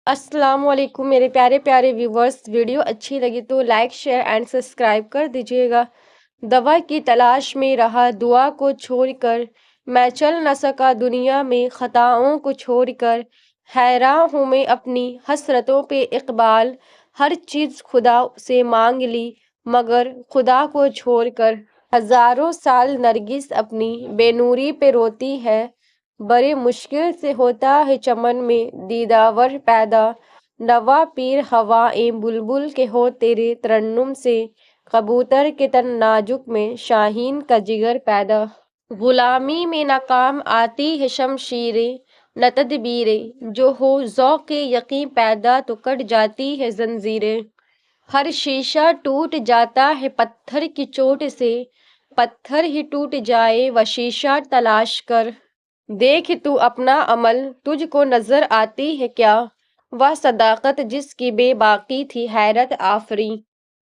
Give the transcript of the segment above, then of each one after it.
السلام علیکم میرے پیارے پیارے ویورز، ویڈیو اچھی لگی تو لائک شیئر اینڈ سبسکرائب کر دیجیے گا۔ دوا کی تلاش میں رہا دعا کو چھوڑ کر، میں چل نہ سکا دنیا میں خطاؤں کو چھوڑ کر، حیراں ہوں میں اپنی حسرتوں پہ اقبال، ہر چیز خدا سے مانگ لی مگر خدا کو چھوڑ کر۔ ہزاروں سال نرگس اپنی بے نوری پہ روتی ہے، بڑے مشکل سے ہوتا ہے چمن میں دیداور پیدا، نوا پیر ہوائیں بلبل کے ہو تیرے ترنم سے، کبوتر کے تن نازک میں شاہین کا جگر پیدا۔ غلامی میں ناکام آتی ہے شمشیریں نہ تدبیریں، جو ہو ذوق یقین پیدا تو کٹ جاتی ہے زنجیریں۔ ہر شیشہ ٹوٹ جاتا ہے پتھر کی چوٹ سے، پتھر ہی ٹوٹ جائے وہ شیشہ تلاش کر۔ دیکھ تو اپنا عمل، تجھ کو نظر آتی ہے کیا وہ صداقت جس کی بے باکی تھی حیرت آفریں۔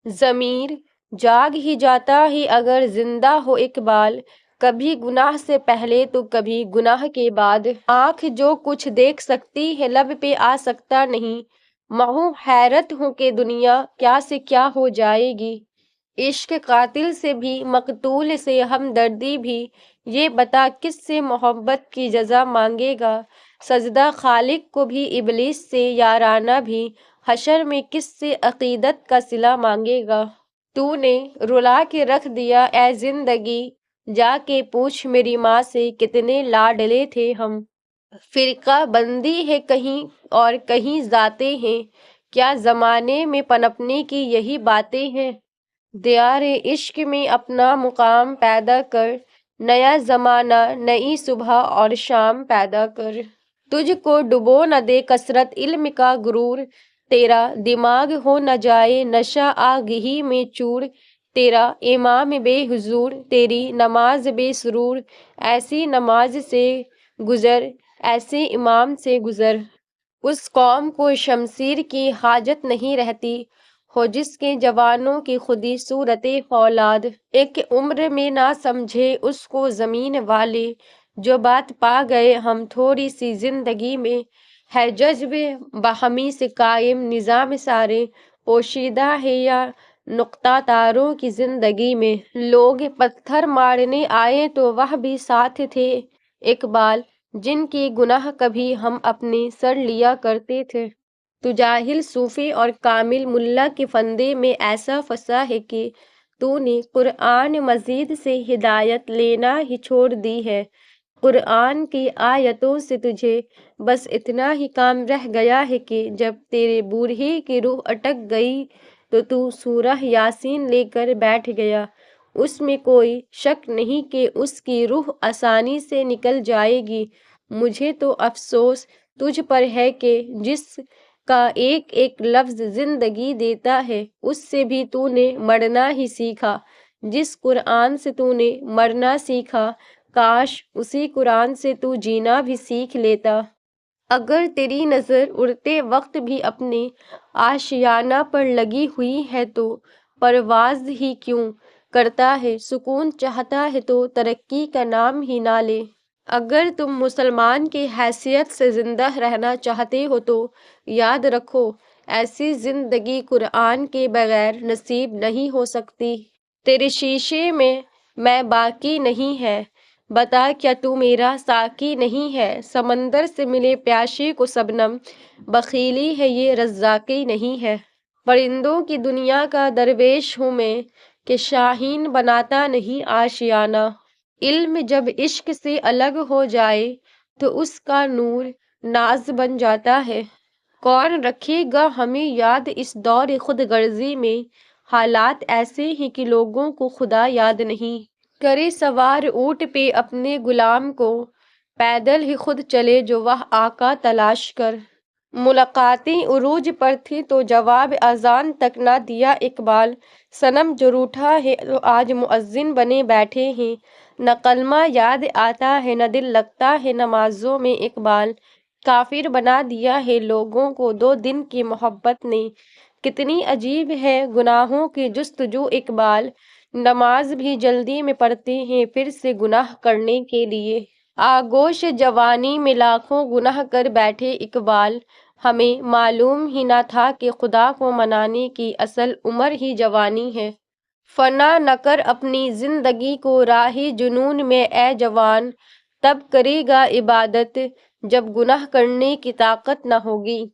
ضمیر جاگ ہی جاتا ہے اگر زندہ ہو اقبال، کبھی گناہ سے پہلے تو کبھی گناہ کے بعد۔ آنکھ جو کچھ دیکھ سکتی ہے لب پہ آ سکتا نہیں، محو حیرت ہوں کہ دنیا کیا سے کیا ہو جائے گی۔ عشق قاتل سے بھی مقتول سے ہمدردی بھی، یہ بتا کس سے محبت کی جزا مانگے گا۔ سجدہ خالق کو بھی ابلیس سے یارانہ بھی، حشر میں کس سے عقیدت کا صلہ مانگے گا۔ تو نے رلا کے رکھ دیا اے زندگی، جا کے پوچھ میری ماں سے کتنے لاڈلے تھے ہم۔ فرقہ بندی ہے کہیں اور کہیں ذاتیں ہیں، کیا زمانے میں پنپنے کی یہی باتیں ہیں۔ دیار عشق میں اپنا مقام پیدا کر، نیا زمانہ نئی صبح اور شام پیدا کر۔ تجھ کو ڈبو نہ دے کثرت علم کا غرور، تیرا دماغ ہو نہ جائے نشہ آگ ہی میں چور۔ تیرا امام بے حضور، تیری نماز بے سرور، ایسی نماز سے گزر ایسے امام سے گزر۔ اس قوم کو شمشیر کی حاجت نہیں رہتی ہو جس کے جوانوں کی خودی صورت فولاد۔ ایک عمر میں نہ سمجھے اس کو زمین والے، جو بات پا گئے ہم تھوڑی سی زندگی میں، ہے جذب باہمی سے قائم نظام سارے، پوشیدہ ہے یا نقطہ تاروں کی زندگی میں۔ لوگ پتھر مارنے آئے تو وہ بھی ساتھ تھے اقبال، جن کے گناہ کبھی ہم اپنے سر لیا کرتے تھے۔ تو جاہل صوفی اور کامل ملا کے فندے میں ایسا پھنسا ہے کہ تو نے قرآن مجید سے ہدایت لینا ہی چھوڑ دی ہے۔ قرآن کی آیتوں سے تجھے بس اتنا ہی کام رہ گیا ہے کہ جب تیرے بوڑھے کی روح اٹک گئی تو سورہ یاسین لے کر بیٹھ گیا۔ اس میں کوئی شک نہیں کہ اس کی روح آسانی سے نکل جائے گی۔ مجھے تو افسوس تجھ پر ہے کہ جس کا ایک ایک لفظ زندگی دیتا ہے، اس سے بھی تو نے مرنا ہی سیکھا۔ جس قرآن سے تو نے مرنا سیکھا، کاش اسی قرآن سے تو جینا بھی سیکھ لیتا۔ اگر تیری نظر اڑتے وقت بھی اپنے آشیانہ پر لگی ہوئی ہے تو پرواز ہی کیوں کرتا ہے، سکون چاہتا ہے تو ترقی کا نام ہی نہ لے۔ اگر تم مسلمان کی حیثیت سے زندہ رہنا چاہتے ہو تو یاد رکھو، ایسی زندگی قرآن کے بغیر نصیب نہیں ہو سکتی۔ تیرے شیشے میں باقی نہیں ہے، بتا کیا تو میرا ساقی نہیں ہے۔ سمندر سے ملے پیاسے کو شبنم، بخیلی ہے یہ رزاقی نہیں ہے۔ پرندوں کی دنیا کا درویش ہوں میں کہ شاہین بناتا نہیں آشیانہ۔ علم جب عشق سے الگ ہو جائے تو اس کا نور ناز بن جاتا ہے۔ کون رکھے گا ہمیں یاد اس دور خود غرضی میں، حالات ایسے ہیں کہ لوگوں کو خدا یاد نہیں۔ کرے سوار اونٹ پہ اپنے غلام کو، پیدل ہی خود چلے جو وہ آقا تلاش کر۔ ملاقاتیں عروج پر تھیں تو جواب اذان تک نہ دیا اقبال، صنم جو روٹھا ہے تو آج مؤذن بنے بیٹھے ہیں۔ نہ کلمہ یاد آتا ہے نہ دل لگتا ہے نمازوں میں اقبال، کافر بنا دیا ہے لوگوں کو 2 دن کی محبت نے۔ کتنی عجیب ہے گناہوں کی جستجو اقبال، نماز بھی جلدی میں پڑھتے ہیں پھر سے گناہ کرنے کے لیے۔ آغوش جوانی میں لاکھوں گناہ کر بیٹھے اقبال، ہمیں معلوم ہی نہ تھا کہ خدا کو منانے کی اصل عمر ہی جوانی ہے۔ فنا نہ کر اپنی زندگی کو راہ جنون میں اے جوان، تب کرے گا عبادت جب گناہ کرنے کی طاقت نہ ہوگی۔